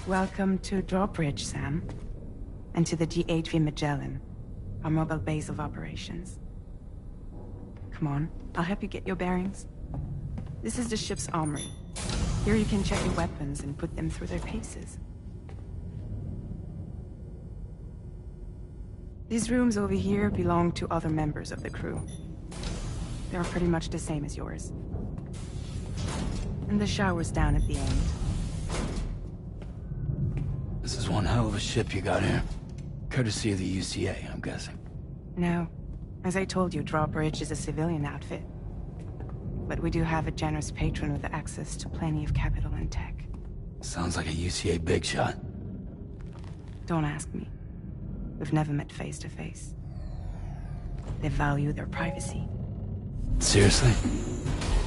Welcome to Drawbridge, Sam. And to the DHV Magellan, our mobile base of operations. Come on, I'll help you get your bearings. This is the ship's armory. Here you can check your weapons and put them through their paces. These rooms over here belong to other members of the crew. They're pretty much the same as yours. And the shower's down at the end. This is one hell of a ship you got here. Courtesy of the UCA, I'm guessing. No. As I told you, Drawbridge is a civilian outfit. But we do have a generous patron with access to plenty of capital and tech. Sounds like a UCA big shot. Don't ask me. We've never met face to face. They value their privacy. Seriously?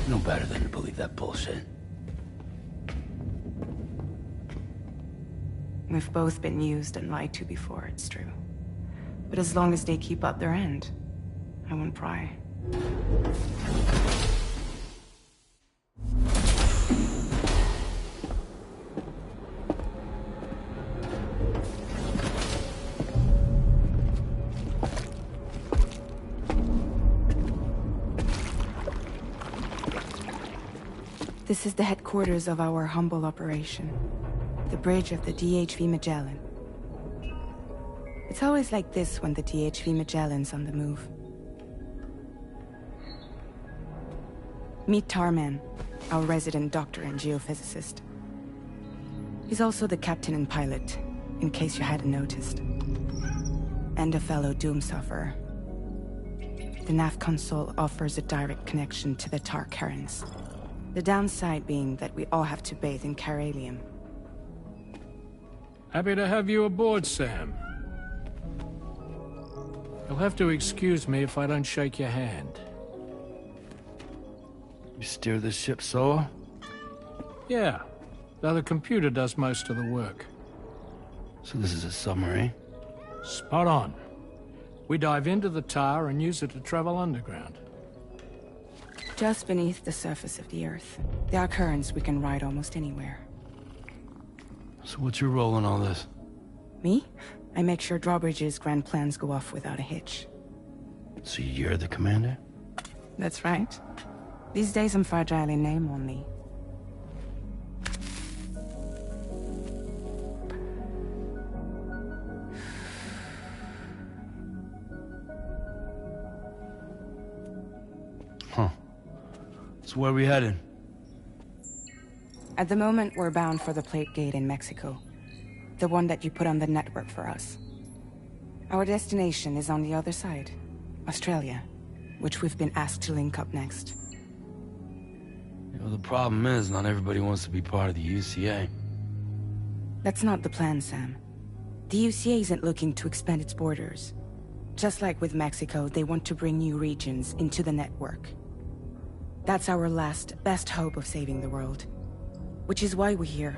No better than to believe that bullshit. We've both been used and lied to before, it's true. But as long as they keep up their end, I won't pry. This is the headquarters of our humble operation. The bridge of the DHV Magellan. It's always like this when the DHV Magellan's on the move. Meet Tarman, our resident doctor and geophysicist. He's also the captain and pilot, in case you hadn't noticed. And a fellow doom sufferer. The nav console offers a direct connection to the Tar currents. The downside being that we all have to bathe in Caralium. Happy to have you aboard, Sam. You'll have to excuse me if I don't shake your hand. You steer this ship solo? Yeah, though the computer does most of the work. So this is a submarine? Spot on. We dive into the Tar and use it to travel underground. Just beneath the surface of the Earth, there are currents we can ride almost anywhere. So what's your role in all this? Me? I make sure Drawbridge's grand plans go off without a hitch. So you're the commander? That's right. These days I'm fragile in name only. Huh. So where are we headed? At the moment, we're bound for the Plate Gate in Mexico. The one that you put on the network for us. Our destination is on the other side, Australia, which we've been asked to link up next. You know, the problem is, not everybody wants to be part of the UCA. That's not the plan, Sam. The UCA isn't looking to expand its borders. Just like with Mexico, they want to bring new regions into the network. That's our last, best hope of saving the world. Which is why we're here.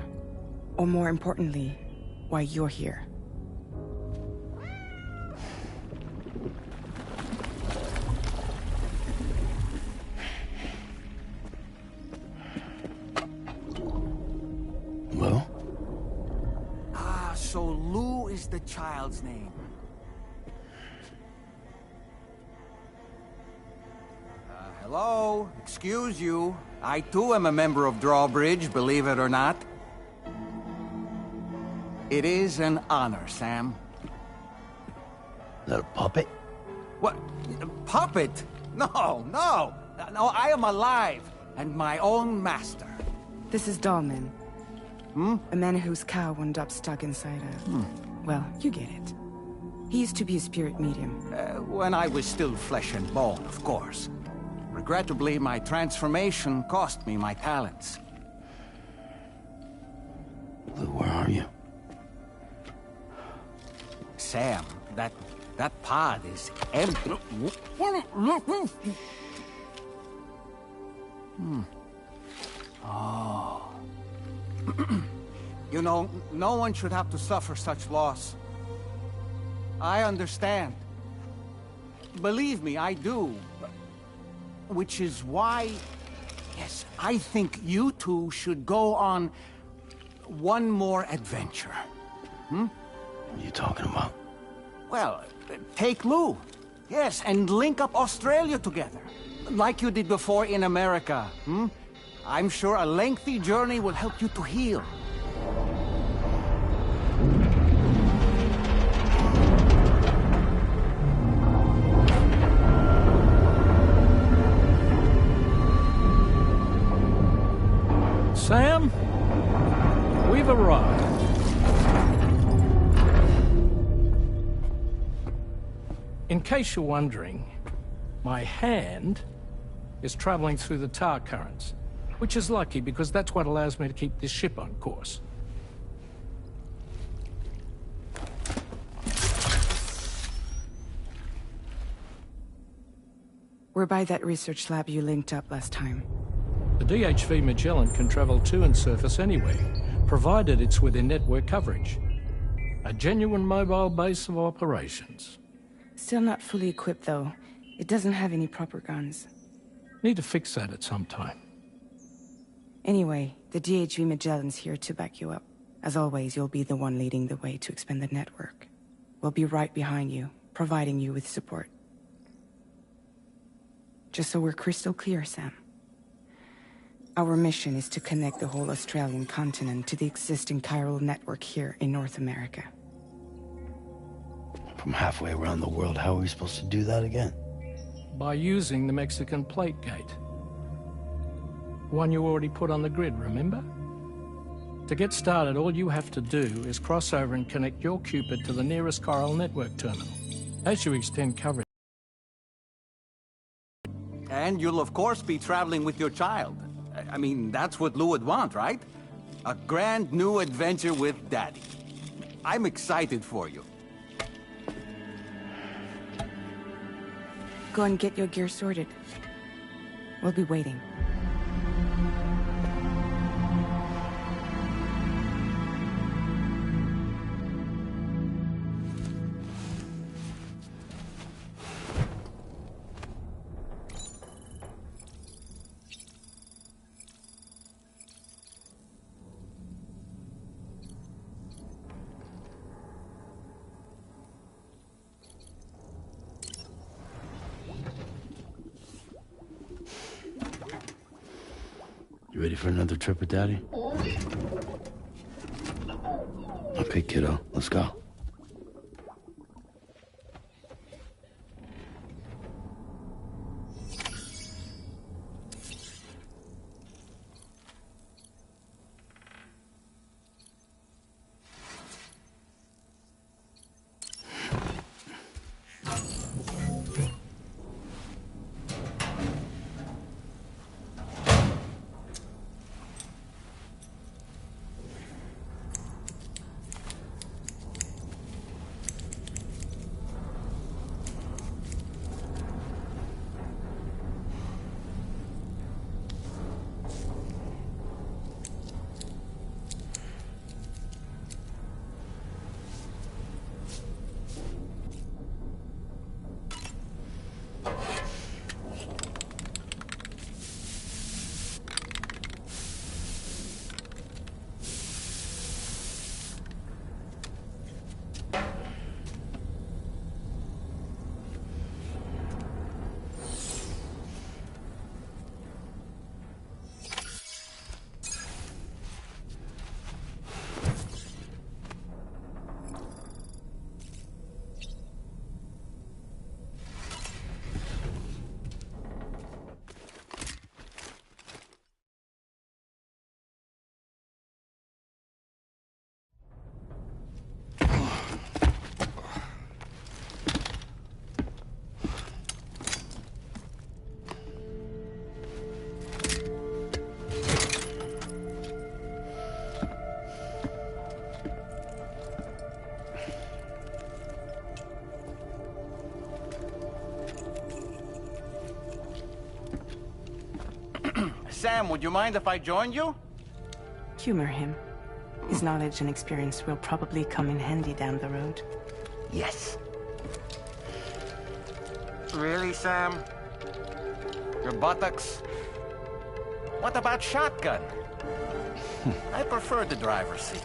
Or more importantly, why you're here. Well? Ah, so Lou is the child's name. Hello? Excuse you. I too am a member of Drawbridge, believe it or not. It is an honor, Sam. Is that a puppet? What? A puppet? No, no! No, I am alive, and my own master. This is Dahlman. A man whose cow wound up stuck inside a... Well, you get it. He used to be a spirit medium. When I was still flesh and bone, of course. Regrettably, my transformation cost me my talents. Lou, where are you? Sam, that pod is empty. Oh. You know, no one should have to suffer such loss. I understand. Believe me, I do. Which is why, yes, I think you two should go on one more adventure. What are you talking about? Well, take Lou. Yes, and link up Australia together. Like you did before in America. I'm sure a lengthy journey will help you to heal. Sam, we've arrived. In case you're wondering, my hand is traveling through the tar currents, which is lucky because that's what allows me to keep this ship on course. We're by that research lab you linked up last time. The DHV Magellan can travel to and surface anywhere, provided it's within network coverage. A genuine mobile base of operations. Still not fully equipped, though. It doesn't have any proper guns. Need to fix that at some time. Anyway, the DHV Magellan's here to back you up. As always, you'll be the one leading the way to expand the network. We'll be right behind you, providing you with support. Just so we're crystal clear, Sam. Our mission is to connect the whole Australian continent to the existing chiral network here in North America. From halfway around the world, how are we supposed to do that again? By using the Mexican plate gate. One you already put on the grid, remember? To get started, all you have to do is cross over and connect your Cupid to the nearest chiral network terminal. As you extend coverage... And you'll of course be traveling with your child. I mean, that's what Lou would want, right? A grand new adventure with Daddy. I'm excited for you. Go and get your gear sorted. We'll be waiting. You ready for another trip with Daddy? Okay, kiddo, let's go. Sam, would you mind if I joined you? Humor him. His knowledge and experience will probably come in handy down the road. Yes. Really, Sam? Your buttocks? What about shotgun? I prefer the driver's seat.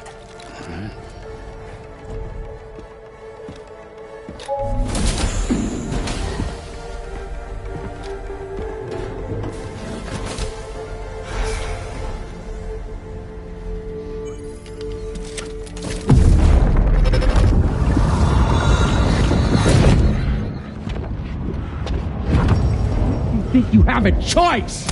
Think you have a choice?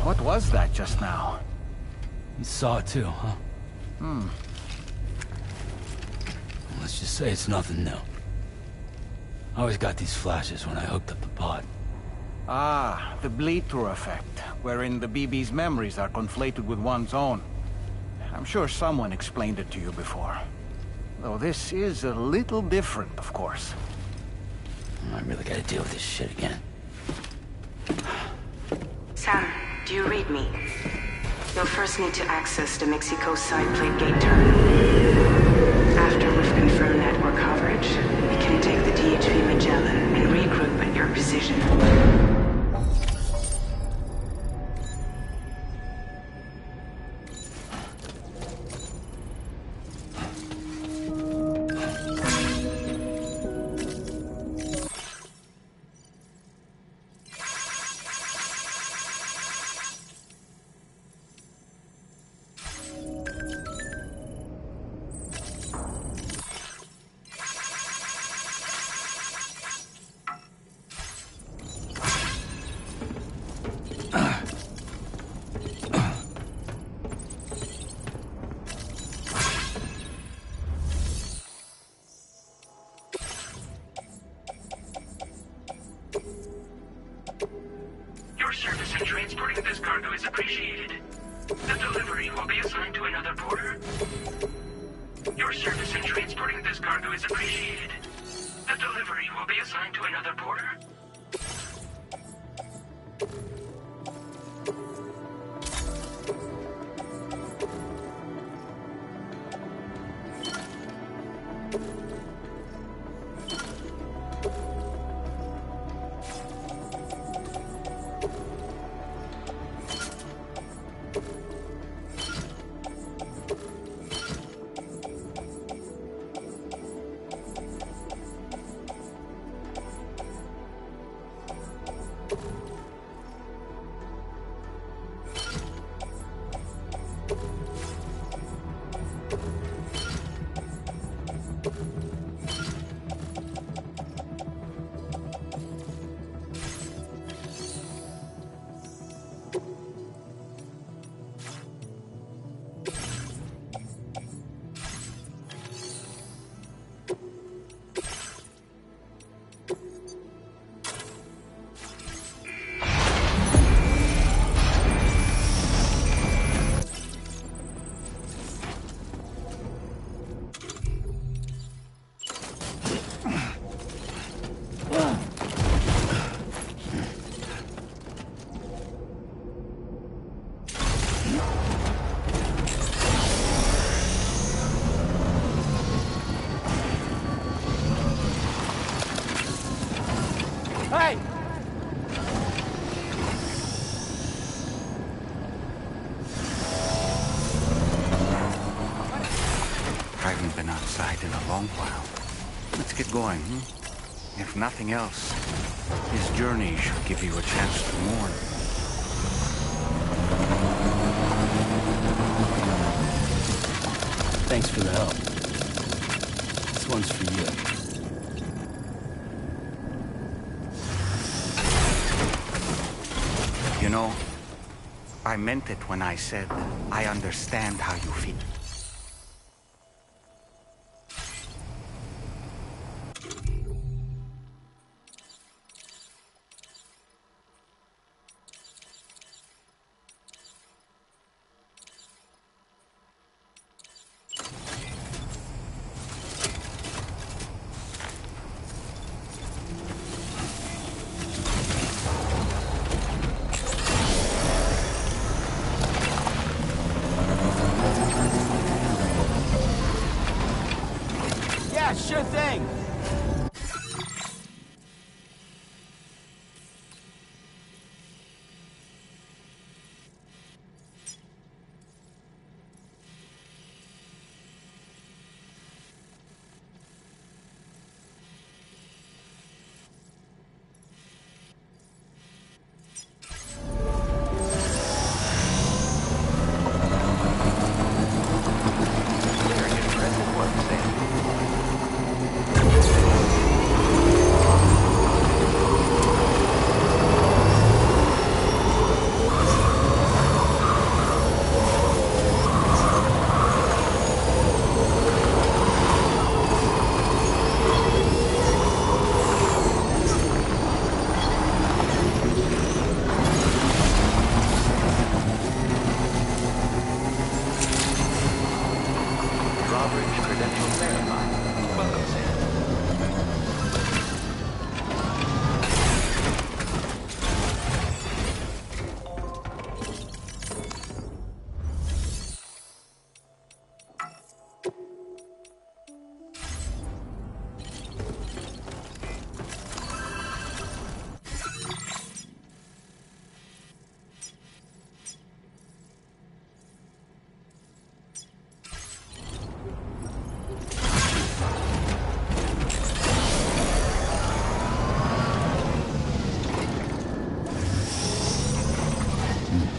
What was that just now? You saw it too, huh? Let's just say it's nothing new. I always got these flashes when I hooked up the pod. Ah, the bleed-through effect, wherein the BB's memories are conflated with one's own. I'm sure someone explained it to you before. Though this is a little different, of course. I really gotta deal with this shit again. Sam, do you read me? You'll first need to access the Mexico side plate gate terminal. After we've confirmed network coverage, we can take the DHV Magellan and regroup at your position. Your service in transporting this cargo is appreciated. The delivery will be assigned to another porter. Your service in transporting this cargo is appreciated. The delivery will be assigned to another porter. Hey! I haven't been outside in a long while. Let's get going, If nothing else, this journey should give you a chance to mourn. Thanks for the help. This one's for you. You know, I meant it when I said I understand how you feel. Sure thing.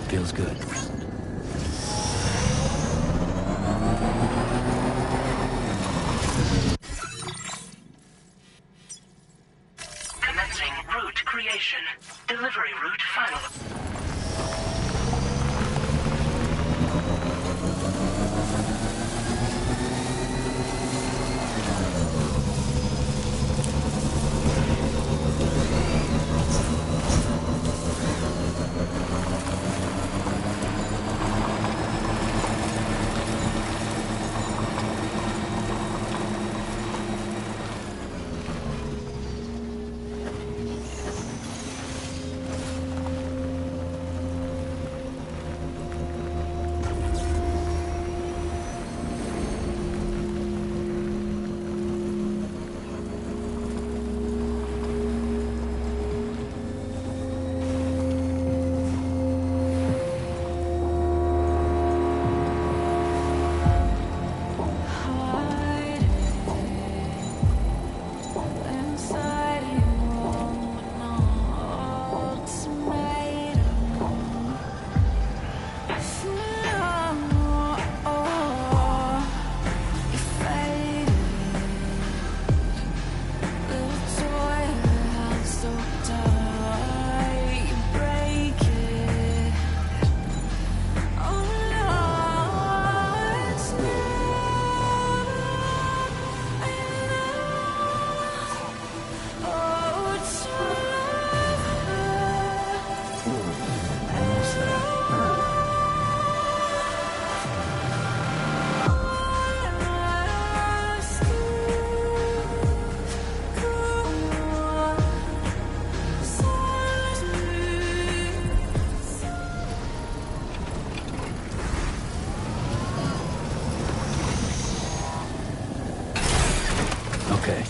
Feels good. Commencing route creation. Delivery route final. Okay.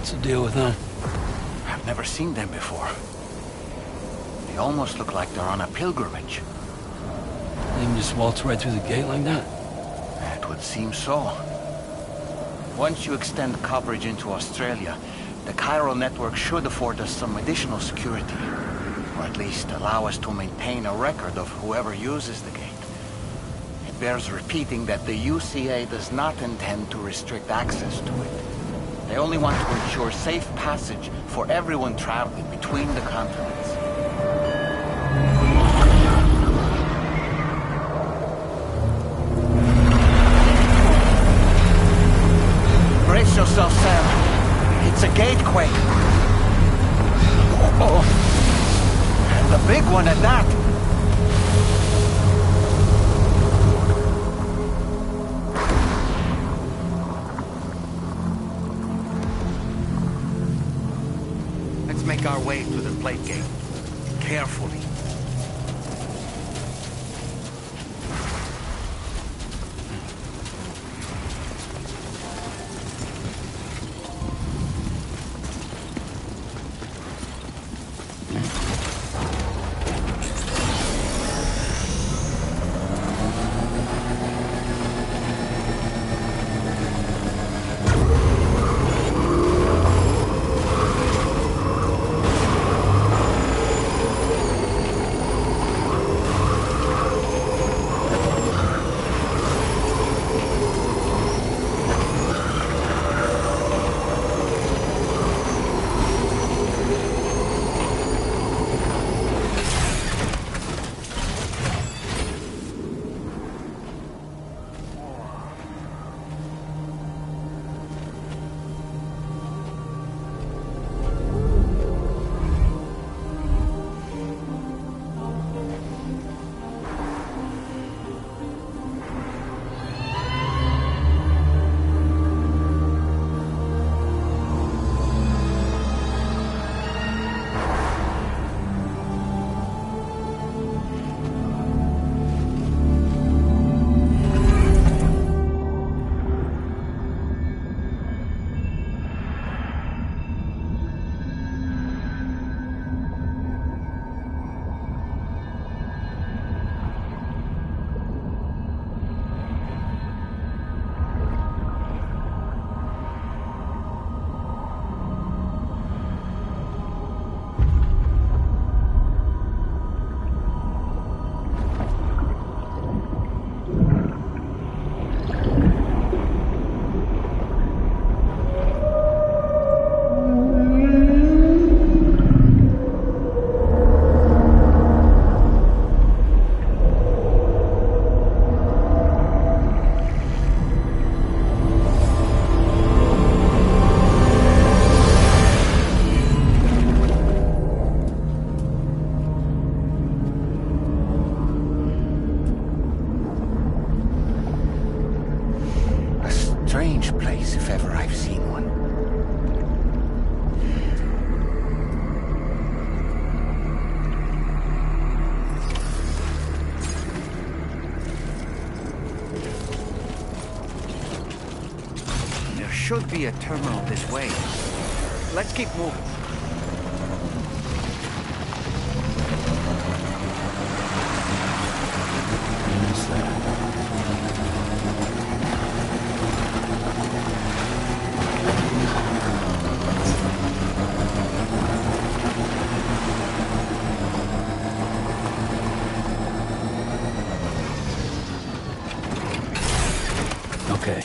What's the deal with them? I've never seen them before. They almost look like they're on a pilgrimage. They can just waltz right through the gate like that? It would seem so. Once you extend coverage into Australia, the chiral network should afford us some additional security. Or at least allow us to maintain a record of whoever uses the gate. It bears repeating that the UCA does not intend to restrict access to it. They only want to ensure safe passage for everyone traveling between the continents. Brace yourself, Sam. It's a gatequake. Oh, and a big one at that. Let's make our way to the plate gate. Carefully. Strange place, if ever I've seen one. There should be a terminal this way. Let's keep moving. What's that? Okay.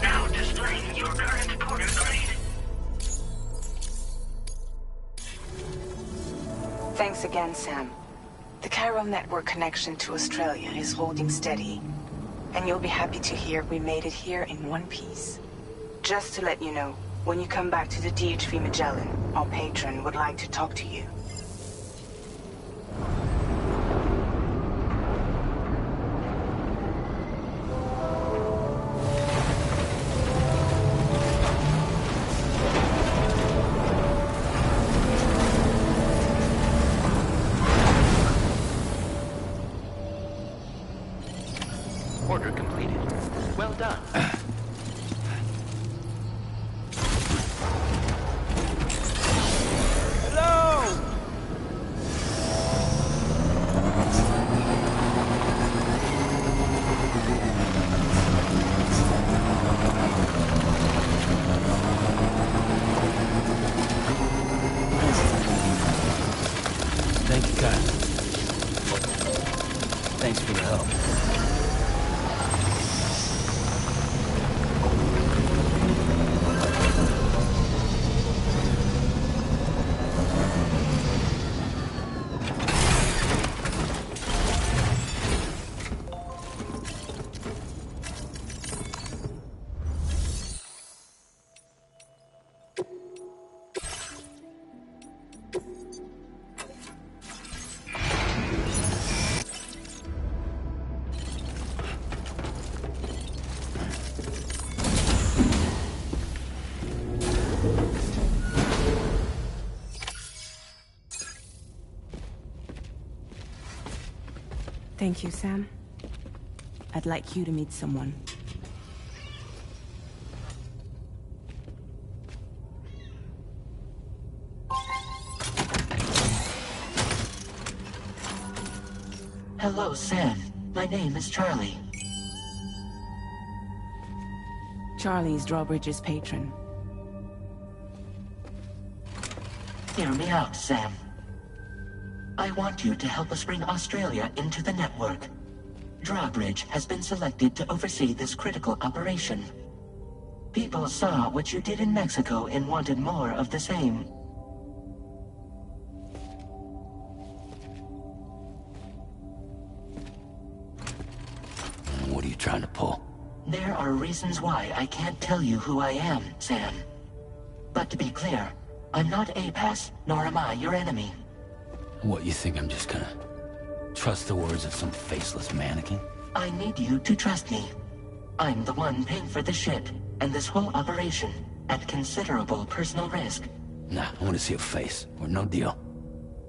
Now displaying your current porter grade. Thanks again, Sam. The chiral network connection to Australia is holding steady. And you'll be happy to hear we made it here in one piece. Just to let you know, When you come back to the DHV Magellan, our patron would like to talk to you. Order completed. Well done. Thank you, guys. Thanks for the help. Thank you, Sam. I'd like you to meet someone. Hello, Sam. My name is Charlie. Charlie's Drawbridge's patron. Hear me out, Sam. I want you to help us bring Australia into the network. Drawbridge has been selected to oversee this critical operation. People saw what you did in Mexico and wanted more of the same. What are you trying to pull? There are reasons why I can't tell you who I am, Sam. But to be clear, I'm not APAS, nor am I your enemy. What, you think I'm just gonna trust the words of some faceless mannequin? I need you to trust me. I'm the one paying for the shit, and this whole operation, at considerable personal risk. Nah, I want to see a face, or no deal.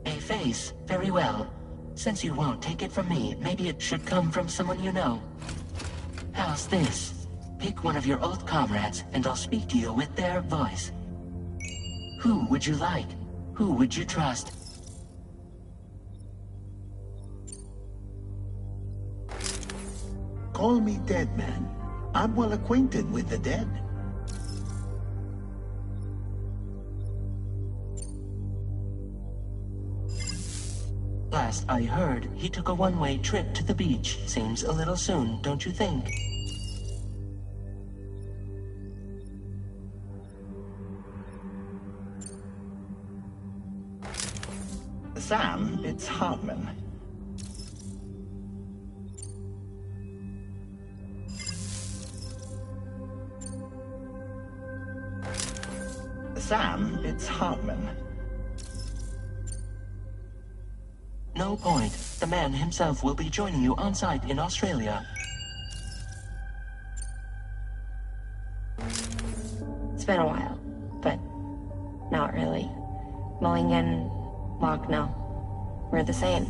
A face? Very well. Since you won't take it from me, maybe it should come from someone you know. How's this? Pick one of your old comrades, and I'll speak to you with their voice. Who would you like? Who would you trust? Call me Dead Man. I'm well acquainted with the dead. Last I heard, he took a one-way trip to the beach. Seems a little soon, don't you think? Sam, it's Hartman. Sam, it's Hartman. No point. The man himself will be joining you on site in Australia. It's been a while, but not really. Mulligan, Lochner, we're the same.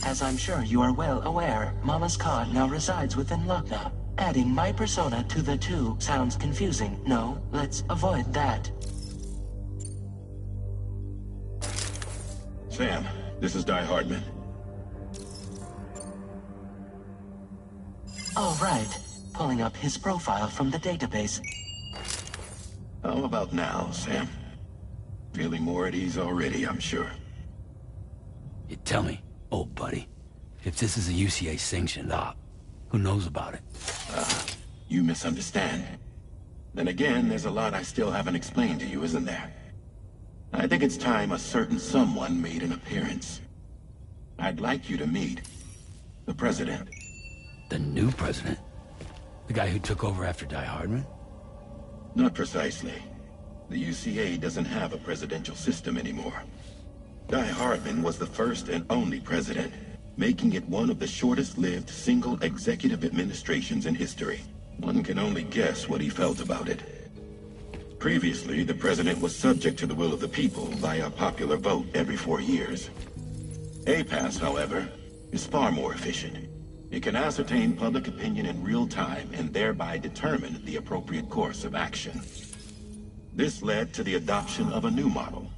As I'm sure you are well aware, Mama's car now resides within Lochner. Adding my persona to the two sounds confusing. No, let's avoid that. Sam, this is Di Hartman. All right. Pulling up his profile from the database. How about now, Sam? Feeling more at ease already, I'm sure. You tell me, old buddy, if this is a UCA-sanctioned op, who knows about it? You misunderstand. Then again, there's a lot I still haven't explained to you, isn't there? I think it's time a certain someone made an appearance. I'd like you to meet the President. The new president? The guy who took over after Die Hardman? Not precisely. The UCA doesn't have a presidential system anymore. Die Hardman was the first and only president, making it one of the shortest-lived single executive administrations in history. One can only guess what he felt about it. Previously, the president was subject to the will of the people via popular vote every 4 years. APAS, however, is far more efficient. It can ascertain public opinion in real time and thereby determine the appropriate course of action. This led to the adoption of a new model.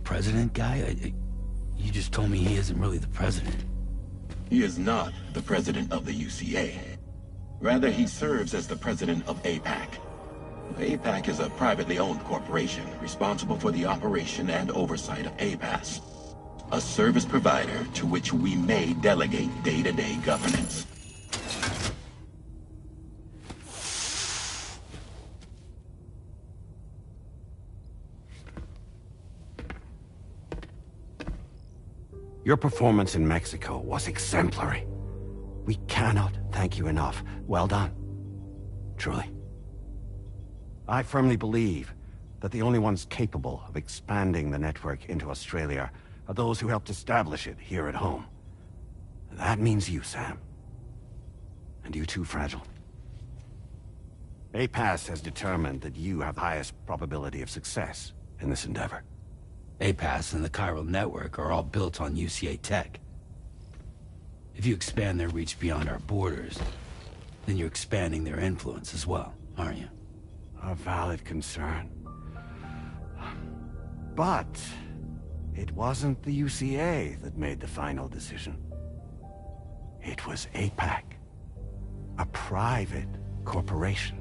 President guy? You just told me he isn't really the president. He is not the president of the UCA. Rather, he serves as the president of APAC. APAC is a privately owned corporation responsible for the operation and oversight of APAS, a service provider to which we may delegate day-to-day governance. Your performance in Mexico was exemplary. We cannot thank you enough. Well done. Truly. I firmly believe that the only ones capable of expanding the network into Australia are those who helped establish it here at home. That means you, Sam. And you too, Fragile. APAS has determined that you have the highest probability of success in this endeavor. APAS and the chiral network are all built on UCA tech. If you expand their reach beyond our borders, then you're expanding their influence as well, aren't you? A valid concern. But it wasn't the UCA that made the final decision. It was APAC, a private corporation.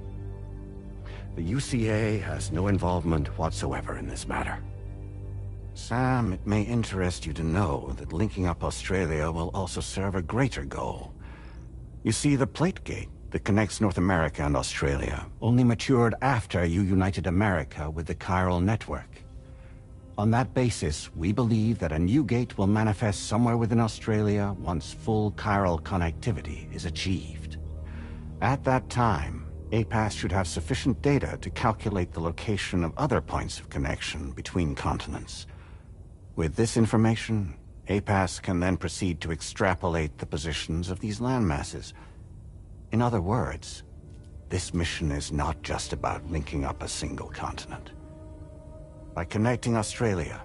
The UCA has no involvement whatsoever in this matter. Sam, it may interest you to know that linking up Australia will also serve a greater goal. You see, the plate gate that connects North America and Australia only matured after you united America with the chiral network. On that basis, we believe that a new gate will manifest somewhere within Australia once full chiral connectivity is achieved. At that time, APAS should have sufficient data to calculate the location of other points of connection between continents. With this information, APAS can then proceed to extrapolate the positions of these landmasses. In other words, this mission is not just about linking up a single continent. By connecting Australia,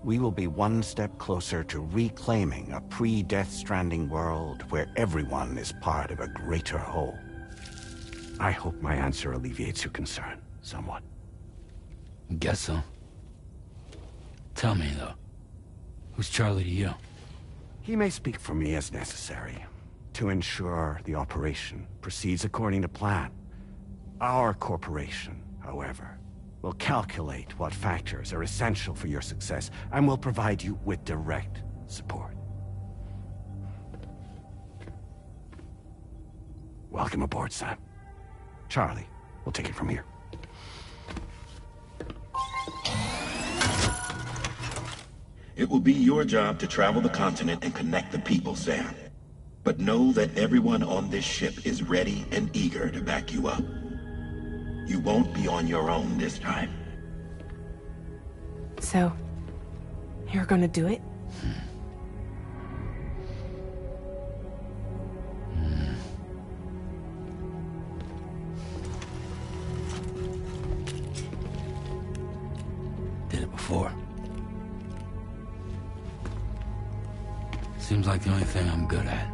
we will be one step closer to reclaiming a pre-Death Stranding world where everyone is part of a greater whole. I hope my answer alleviates your concern somewhat. Guess so. Tell me, though, who's Charlie to you? He may speak for me as necessary, to ensure the operation proceeds according to plan. Our corporation, however, will calculate what factors are essential for your success and will provide you with direct support. Welcome aboard, Sam. Charlie, we'll take it from here. It will be your job to travel the continent and connect the people, Sam. But know that everyone on this ship is ready and eager to back you up. You won't be on your own this time. So, you're gonna do it? Did it before. Seems like the only thing I'm good at.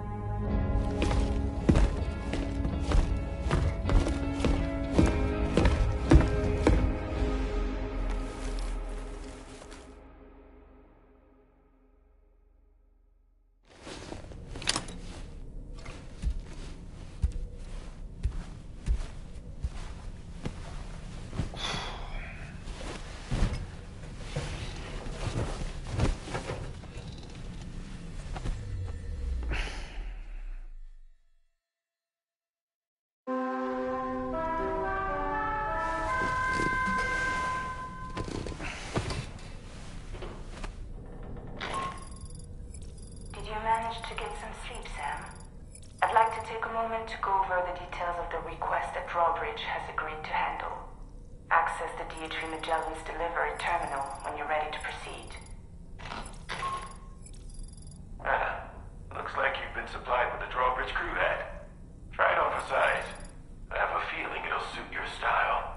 between Magellan's delivery terminal when you're ready to proceed. Looks like you've been supplied with the drawbridge crew hat. Try it on for size. I have a feeling it'll suit your style.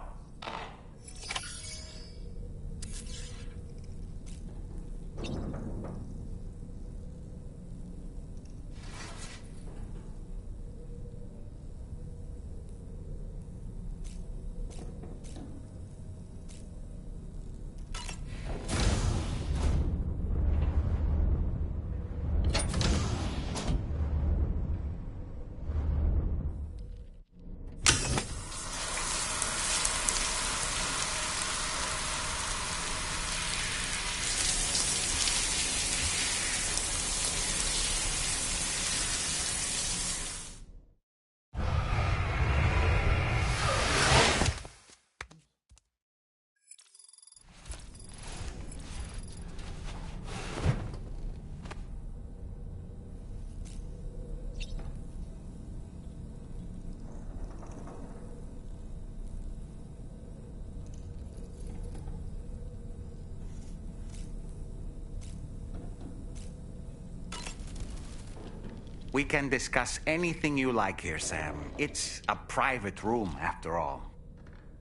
We can discuss anything you like here, Sam. It's a private room, after all.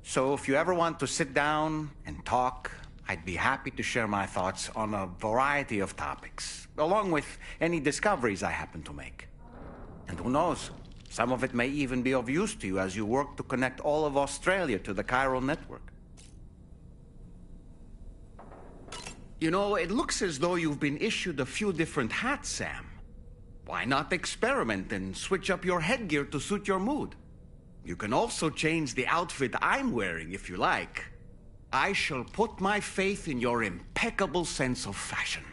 So if you ever want to sit down and talk, I'd be happy to share my thoughts on a variety of topics, along with any discoveries I happen to make. And who knows, some of it may even be of use to you as you work to connect all of Australia to the chiral network. You know, it looks as though you've been issued a few different hats, Sam. Why not experiment and switch up your headgear to suit your mood? You can also change the outfit I'm wearing if you like. I shall put my faith in your impeccable sense of fashion.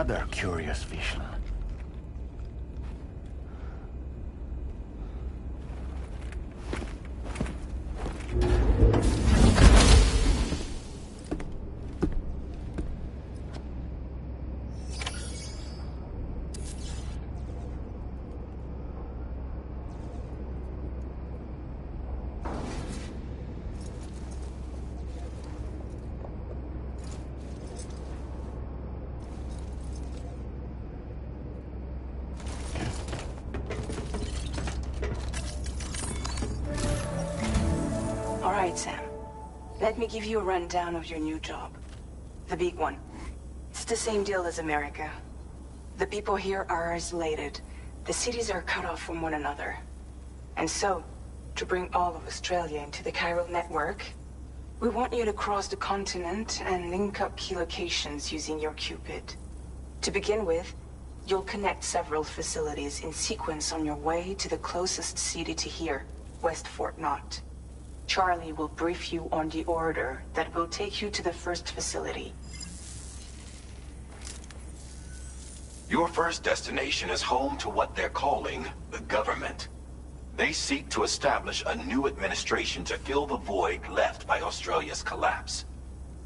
Another curious vision. All right, Sam. Let me give you a rundown of your new job. The big one. It's the same deal as America. The people here are isolated. The cities are cut off from one another. And so, to bring all of Australia into the chiral network, we want you to cross the continent and link up key locations using your Cupid. To begin with, you'll connect several facilities in sequence on your way to the closest city to here, West Fort Knott. Charlie will brief you on the order that will take you to the first facility. Your first destination is home to what they're calling the government. They seek to establish a new administration to fill the void left by Australia's collapse.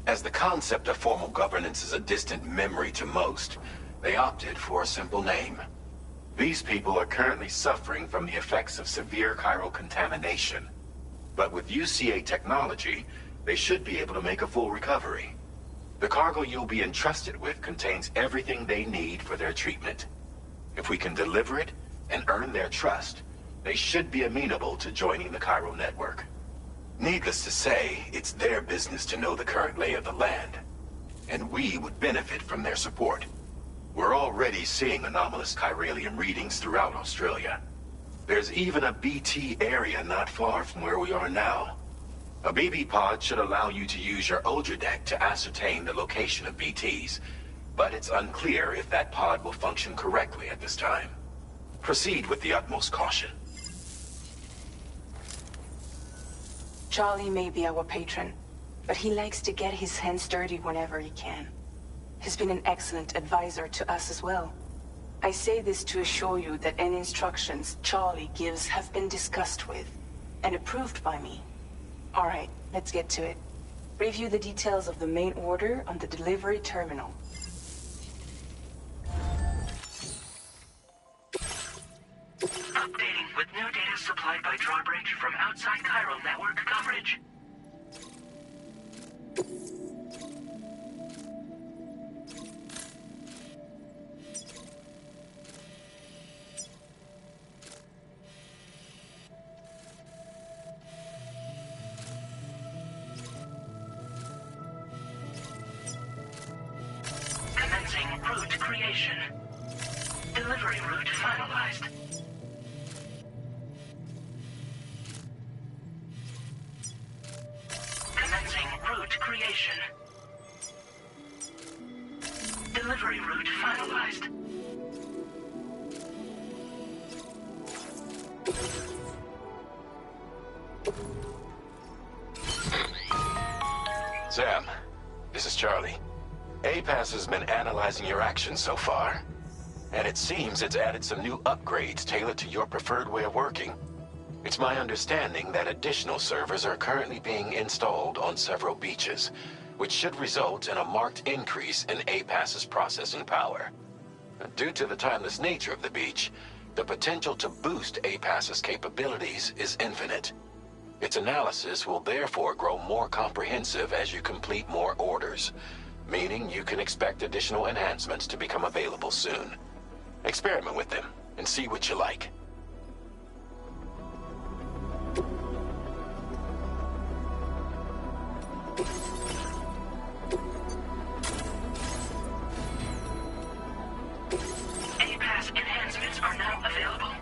As the concept of formal governance is a distant memory to most, they opted for a simple name. These people are currently suffering from the effects of severe chiral contamination. But with UCA technology, they should be able to make a full recovery. The cargo you'll be entrusted with contains everything they need for their treatment. If we can deliver it and earn their trust, they should be amenable to joining the chiral network. Needless to say, it's their business to know the current lay of the land. And we would benefit from their support. We're already seeing anomalous chiralium readings throughout Australia. There's even a BT area not far from where we are now. A BB pod should allow you to use your Ultra deck to ascertain the location of BTs, but it's unclear if that pod will function correctly at this time. Proceed with the utmost caution. Charlie may be our patron, but he likes to get his hands dirty whenever he can. He's been an excellent advisor to us as well. I say this to assure you that any instructions Charlie gives have been discussed with and approved by me. All right, let's get to it. Review the details of the main order on the delivery terminal. Updating with new data supplied by Drawbridge from outside chiral network coverage. Commencing route creation. Delivery route finalized. Commencing route creation. Delivery route finalized. Sam, this is Charlie. APAS has been analyzing your actions so far, and it seems it's added some new upgrades tailored to your preferred way of working. It's my understanding that additional servers are currently being installed on several beaches, which should result in a marked increase in APAS's processing power. Due to the timeless nature of the beach, the potential to boost APAS's capabilities is infinite. Its analysis will therefore grow more comprehensive as you complete more orders, meaning you can expect additional enhancements to become available soon. Experiment with them and see what you like. APAS enhancements are now available.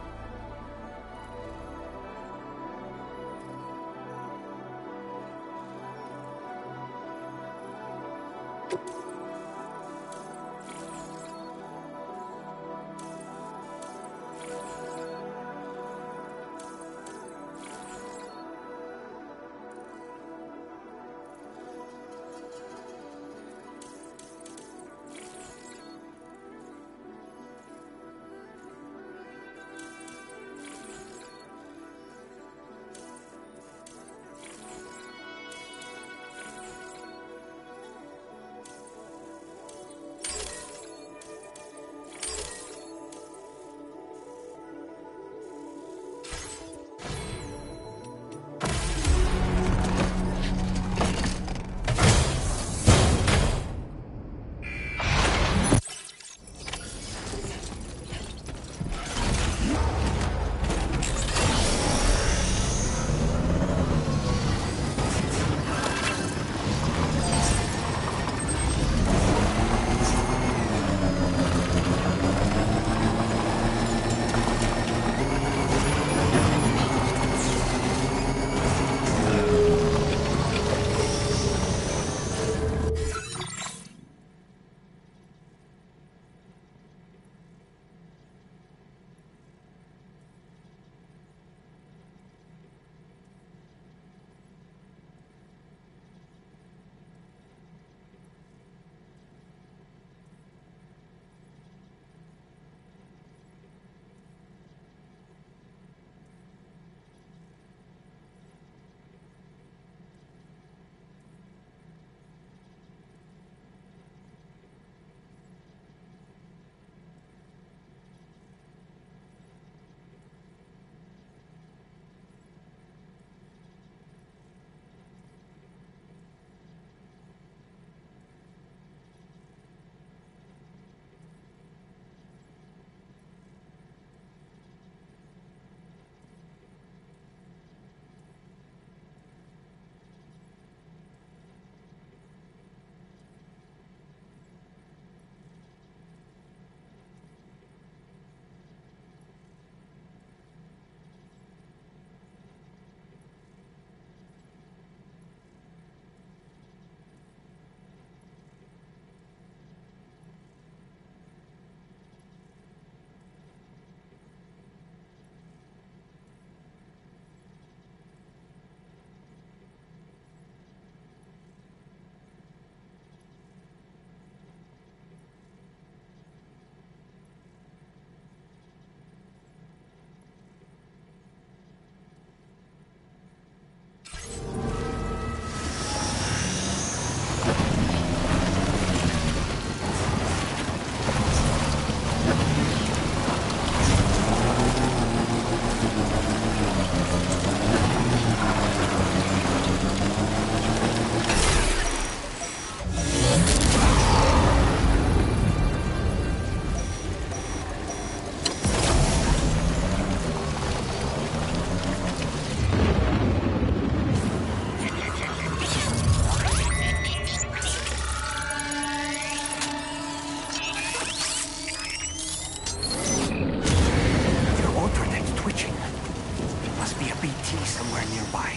somewhere nearby.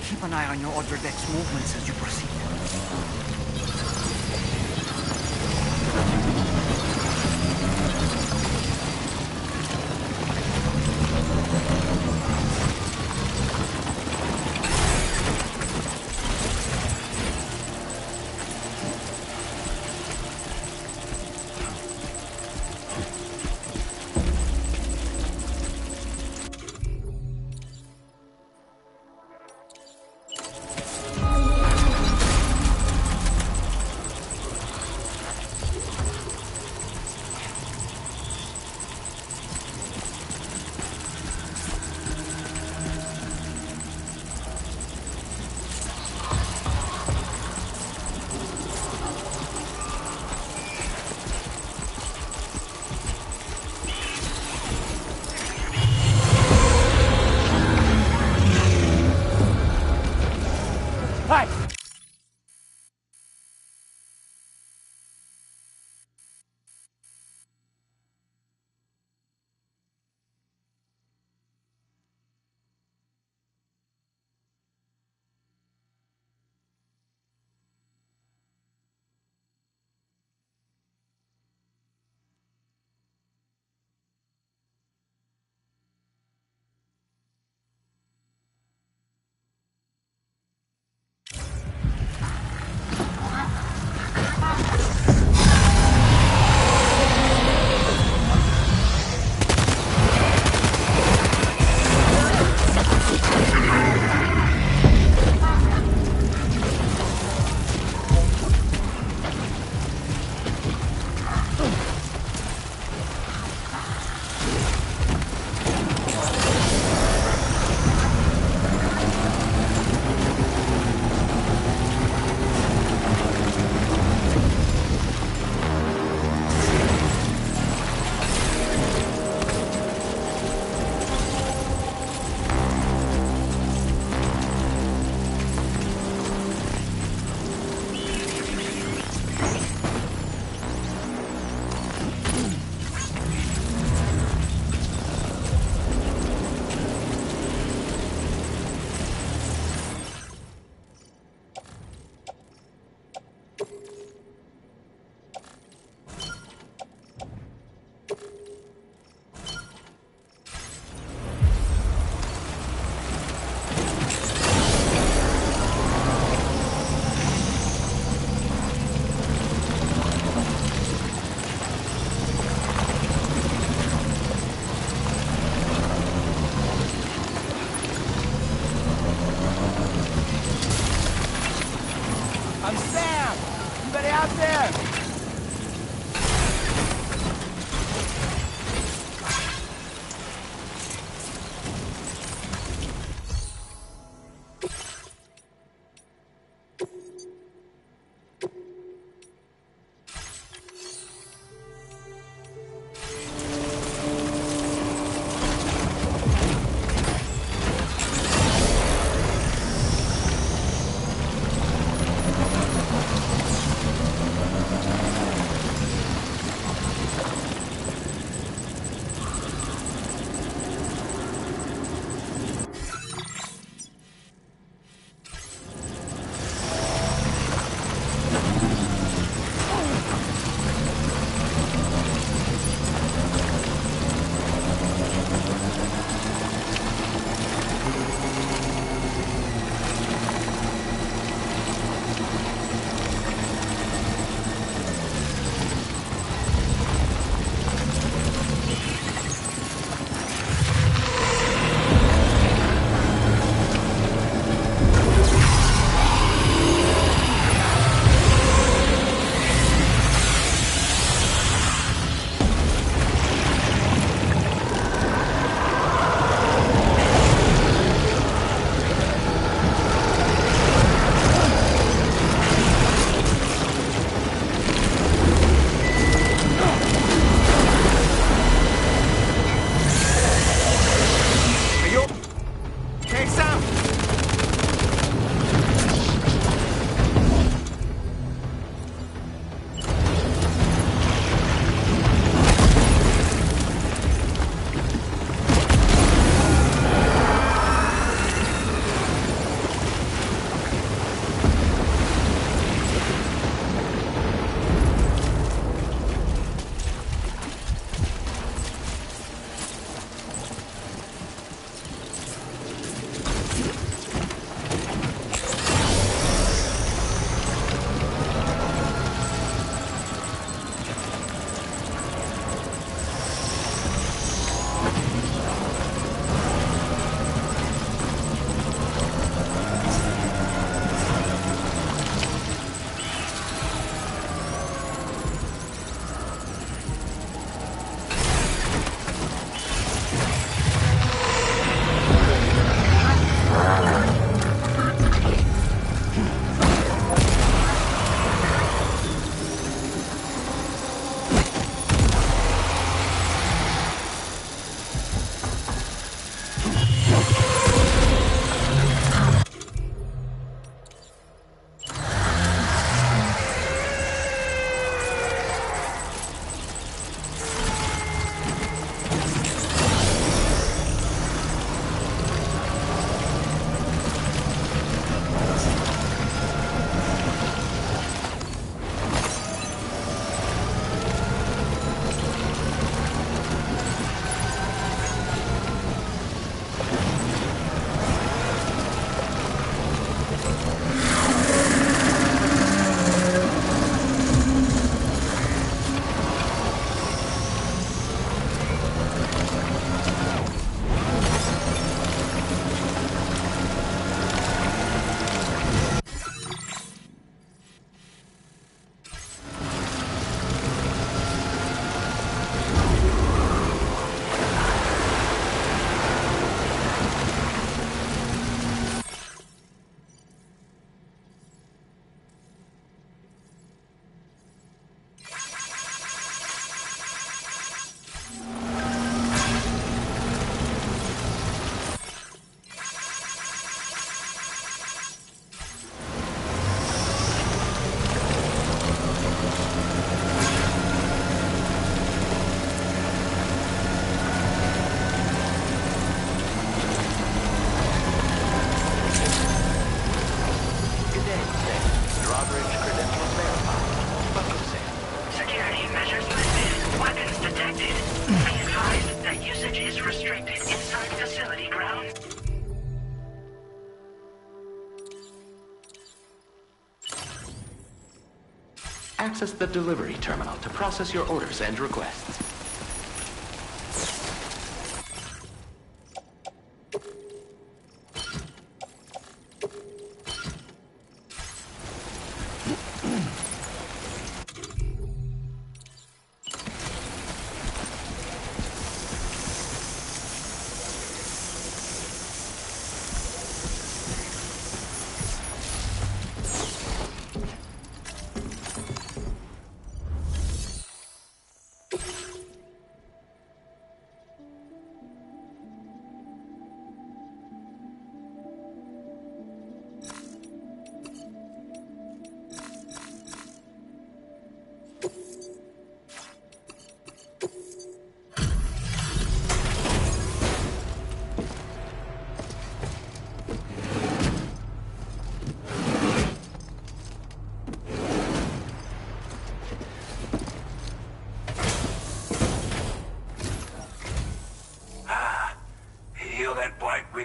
Keep an eye on your other deck's movements as you proceed. Access the delivery terminal to process your orders and requests.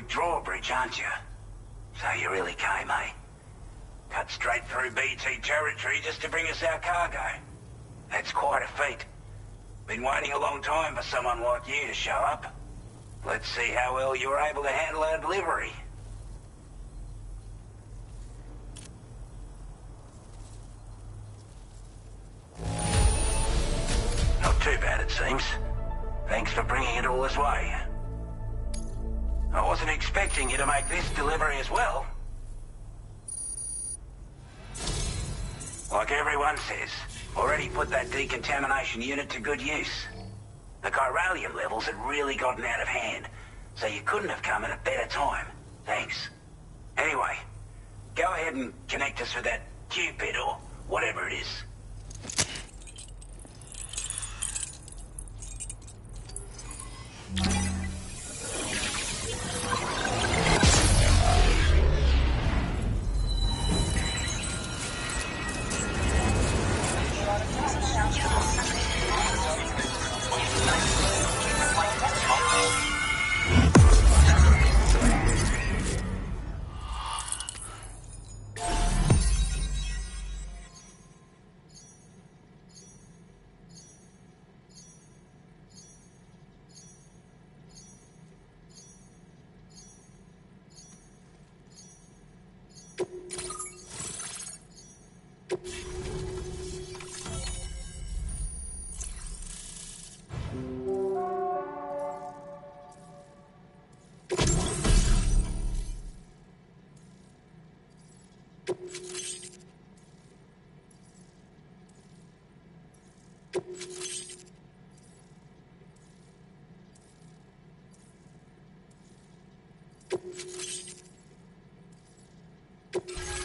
Drawbridge, aren't you? So you really came, eh? Cut straight through BT territory just to bring us our cargo. That's quite a feat. Been waiting a long time for someone like you to show up. Let's see how well you were able to handle our delivery. Not too bad, it seems. Thanks for bringing it all this way. I wasn't expecting you to make this delivery as well. Like everyone says, already put that decontamination unit to good use. The chiralium levels had really gotten out of hand, so you couldn't have come at a better time. Thanks. Anyway, go ahead and connect us with that Cupid or whatever it is.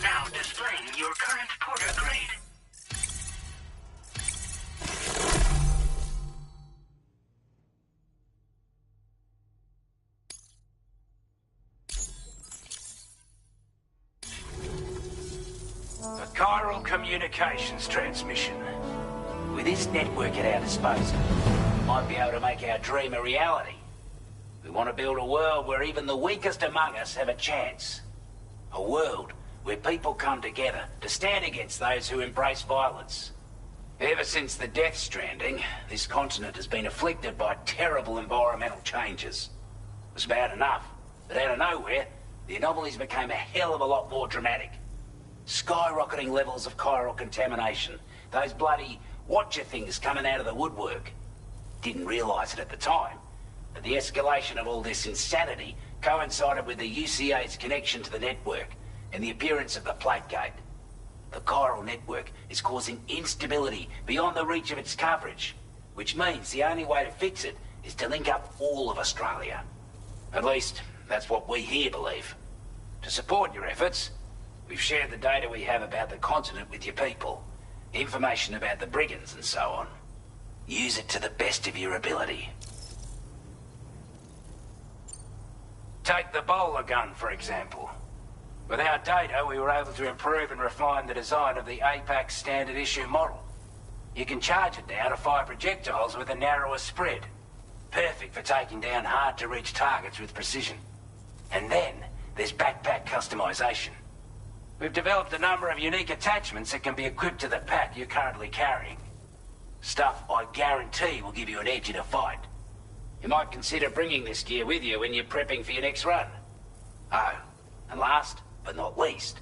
Now displaying your current porter grade. A chiral communications transmission. With this network at our disposal, we might be able to make our dream a reality. We want to build a world where even the weakest among us have a chance. A world where people come together to stand against those who embrace violence. Ever since the Death Stranding, this continent has been afflicted by terrible environmental changes. It was bad enough, but out of nowhere, the anomalies became a hell of a lot more dramatic. Skyrocketing levels of chiral contamination, those bloody watcher things coming out of the woodwork. Didn't realise it at the time, but the escalation of all this insanity coincided with the UCA's connection to the network and the appearance of the plate gate. The chiral network is causing instability beyond the reach of its coverage, which means the only way to fix it is to link up all of Australia. At least, that's what we here believe. To support your efforts, we've shared the data we have about the continent with your people, information about the brigands and so on. Use it to the best of your ability. Take the bowler gun, for example. With our data, we were able to improve and refine the design of the APAC standard issue model. You can charge it now to fire projectiles with a narrower spread. Perfect for taking down hard-to-reach targets with precision. And then, there's backpack customization. We've developed a number of unique attachments that can be equipped to the pack you're currently carrying. Stuff I guarantee will give you an edge in a fight. You might consider bringing this gear with you when you're prepping for your next run. Oh, and last but not least,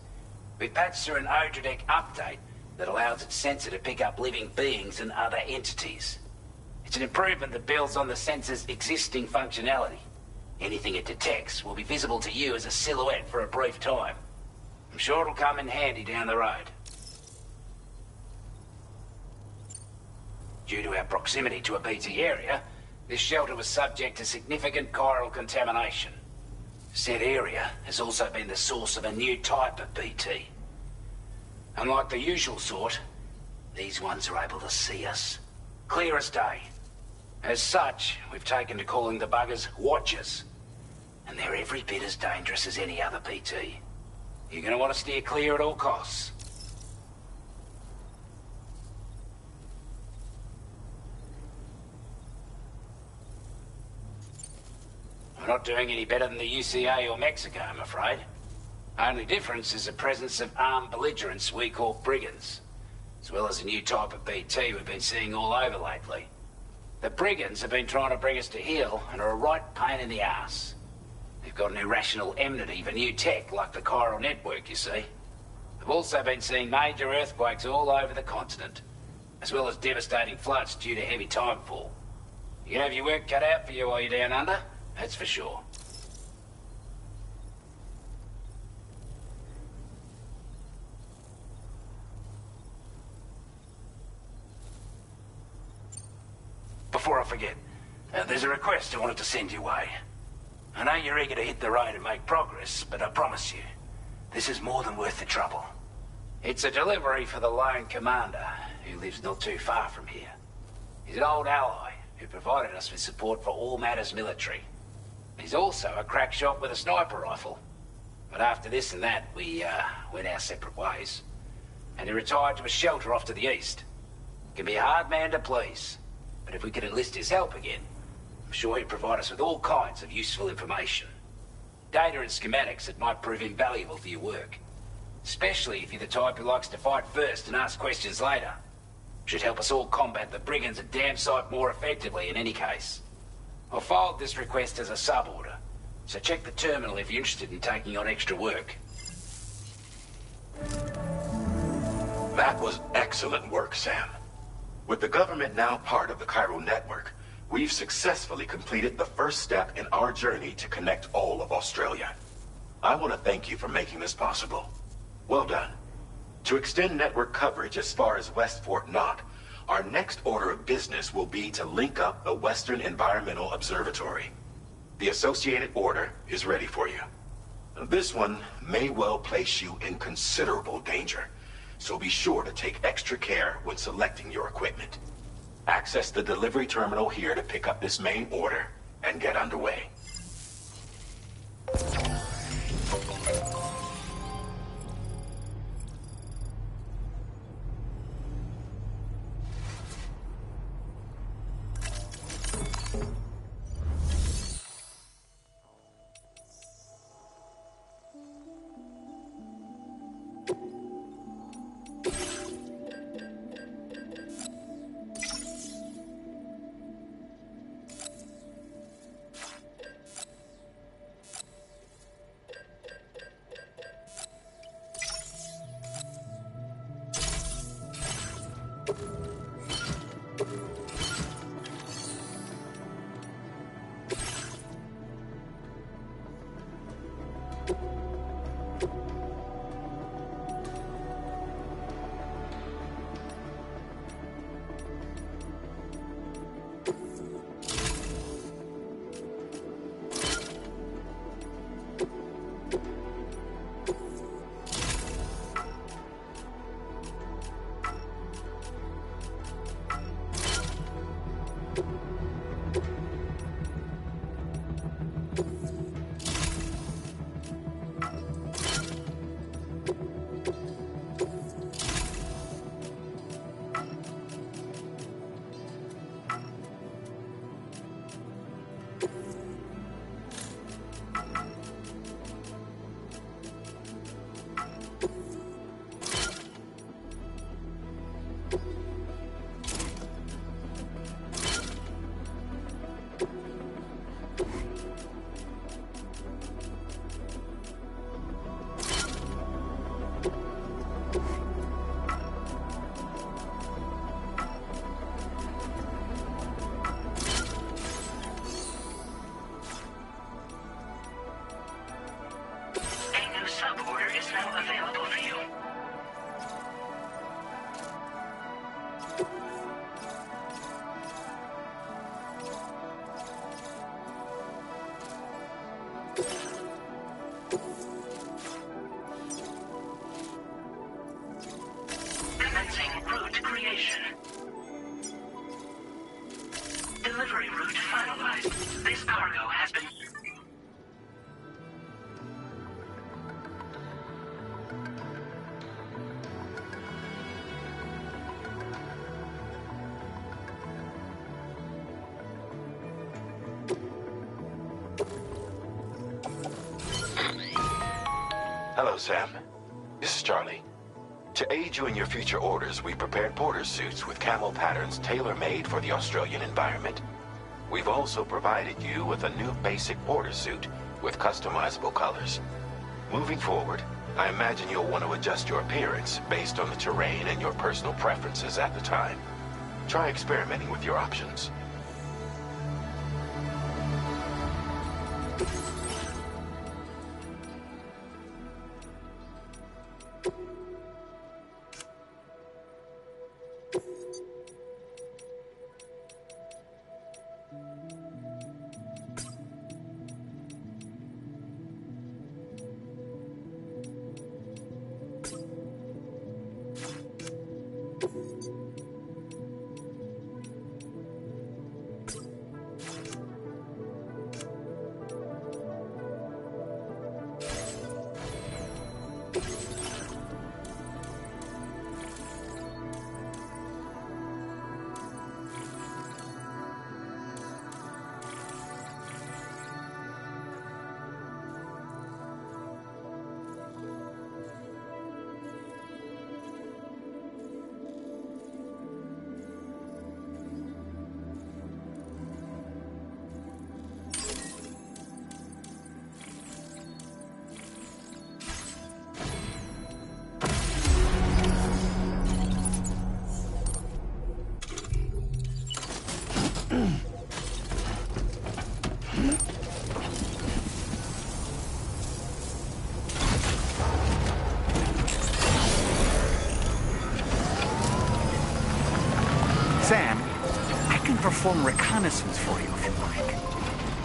we've patched through an Odradek update that allows its sensor to pick up living beings and other entities. It's an improvement that builds on the sensor's existing functionality. Anything it detects will be visible to you as a silhouette for a brief time. I'm sure it'll come in handy down the road. Due to our proximity to a BT area, this shelter was subject to significant chiral contamination. Said area has also been the source of a new type of BT. Unlike the usual sort, these ones are able to see us. Clear as day. As such, we've taken to calling the buggers Watchers. And they're every bit as dangerous as any other BT. You're gonna want to steer clear at all costs. We're not doing any better than the UCA or Mexico, I'm afraid. Only difference is the presence of armed belligerents we call brigands, as well as a new type of BT we've been seeing all over lately. The brigands have been trying to bring us to heel and are a right pain in the ass. They've got an irrational enmity for new tech like the chiral network, you see. They've also been seeing major earthquakes all over the continent, as well as devastating floods due to heavy timefall. You can have your work cut out for you while you're down under, that's for sure. Before I forget, there's a request I wanted to send your way. I know you're eager to hit the road and make progress, but I promise you, this is more than worth the trouble. It's a delivery for the lone commander, who lives not too far from here. He's an old ally who provided us with support for all matters military. He's also a crack shot with a sniper rifle. But after this and that, we went our separate ways. And he retired to a shelter off to the east. Can be a hard man to please, but if we could enlist his help again, I'm sure he'd provide us with all kinds of useful information. Data and schematics that might prove invaluable for your work. Especially if you're the type who likes to fight first and ask questions later. Should help us all combat the brigands a damn sight more effectively in any case. I'll filed this request as a sub-order, so check the terminal if you're interested in taking on extra work. That was excellent work, Sam. With the government now part of the chiral network, we've successfully completed the first step in our journey to connect all of Australia. I want to thank you for making this possible. Well done. To extend network coverage as far as West Fort Knott, our next order of business will be to link up the Western Environmental Observatory. The associated order is ready for you. This one may well place you in considerable danger, so be sure to take extra care when selecting your equipment. Access the delivery terminal here to pick up this main order and get underway. cargo order is now available for you. Commencing route creation. Delivery route finalized. This cargo has been... Hello, Sam. This is Charlie. To aid you in your future orders, we prepared porter suits with camo patterns tailor-made for the Australian environment. We've also provided you with a new basic porter suit with customizable colors. Moving forward, I imagine you'll want to adjust your appearance based on the terrain and your personal preferences at the time. Try experimenting with your options. Sam, I can perform reconnaissance for you if you like.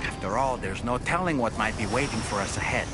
After all, there's no telling what might be waiting for us ahead.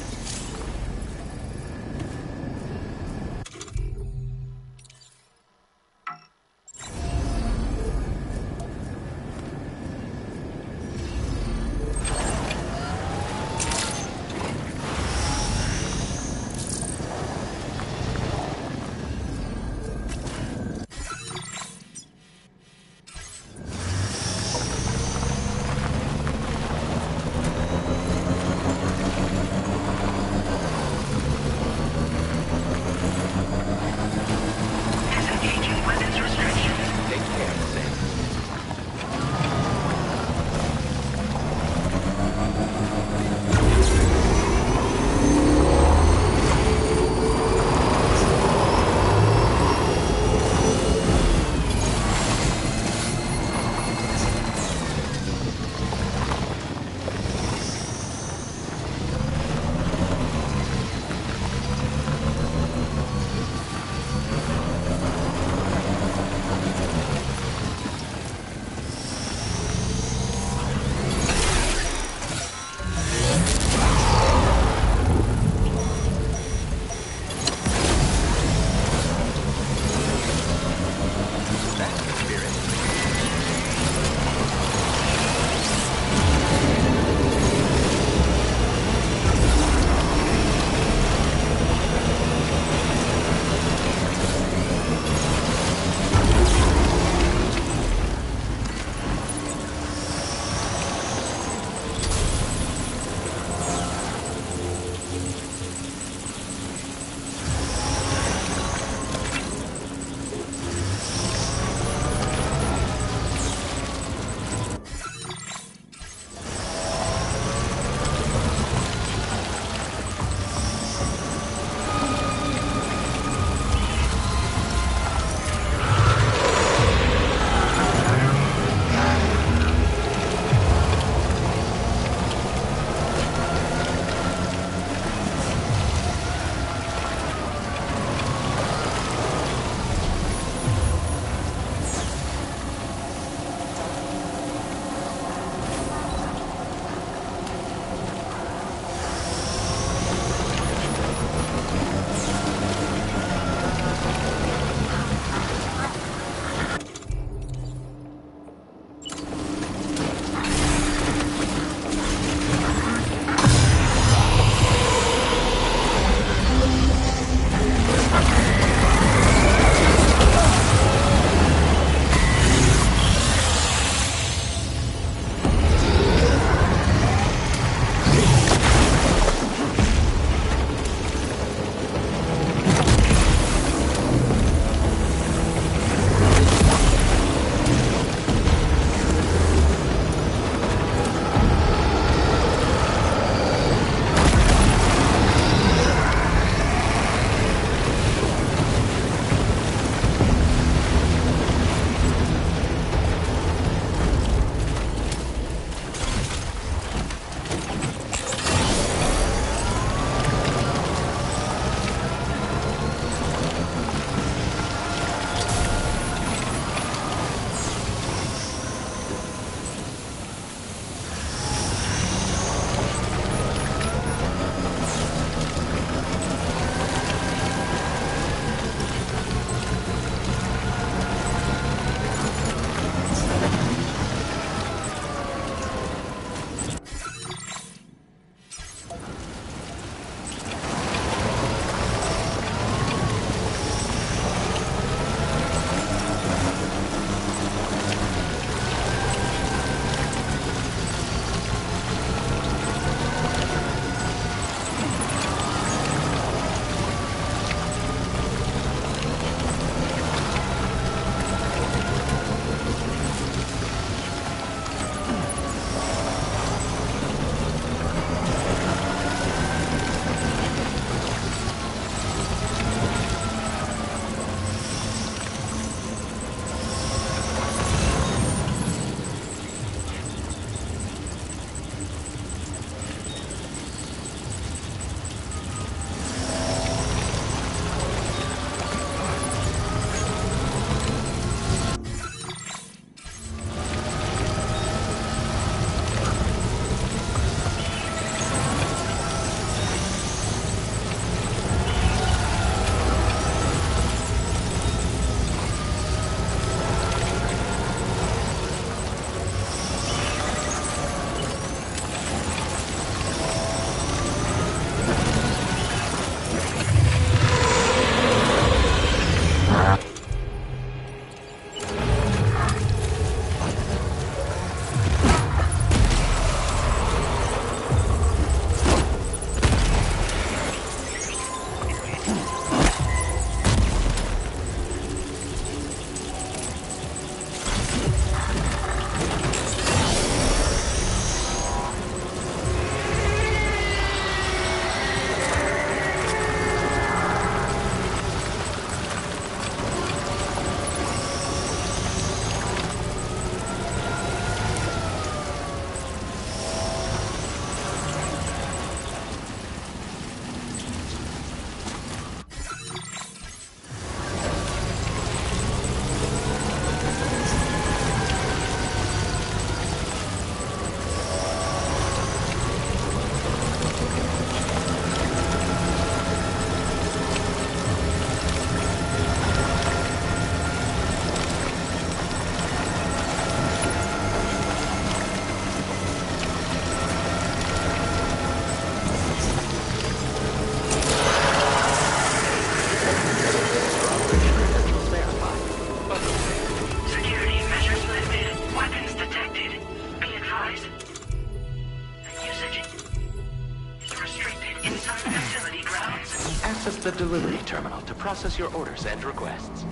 access the delivery terminal to process your orders and requests.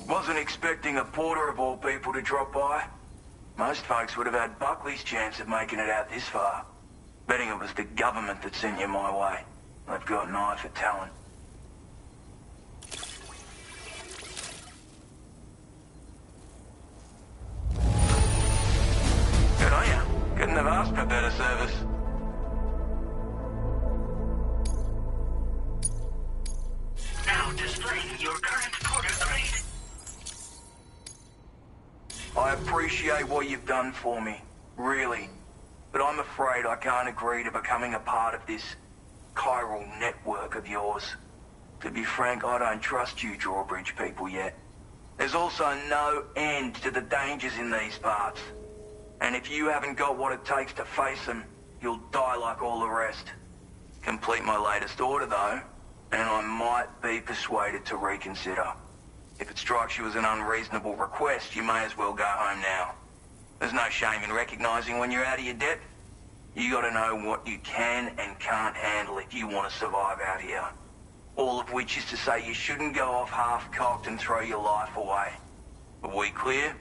Wasn't expecting a porter of all people to drop by. Most folks would have had Buckley's chance of making it out this far. Betting it was the government that sent you my way. They've got an eye for talent. Good on you. Couldn't have asked for better service. Now displaying your current porter grade. I appreciate what you've done for me, really. But I'm afraid I can't agree to becoming a part of this chiral network of yours. To be frank, I don't trust you drawbridge people yet. There's also no end to the dangers in these parts. And if you haven't got what it takes to face them, you'll die like all the rest. Complete my latest order, though, and I might be persuaded to reconsider. If it strikes you as an unreasonable request, you may as well go home now. There's no shame in recognizing when you're out of your depth. You gotta know what you can and can't handle if you want to survive out here. All of which is to say you shouldn't go off half-cocked and throw your life away. Are we clear?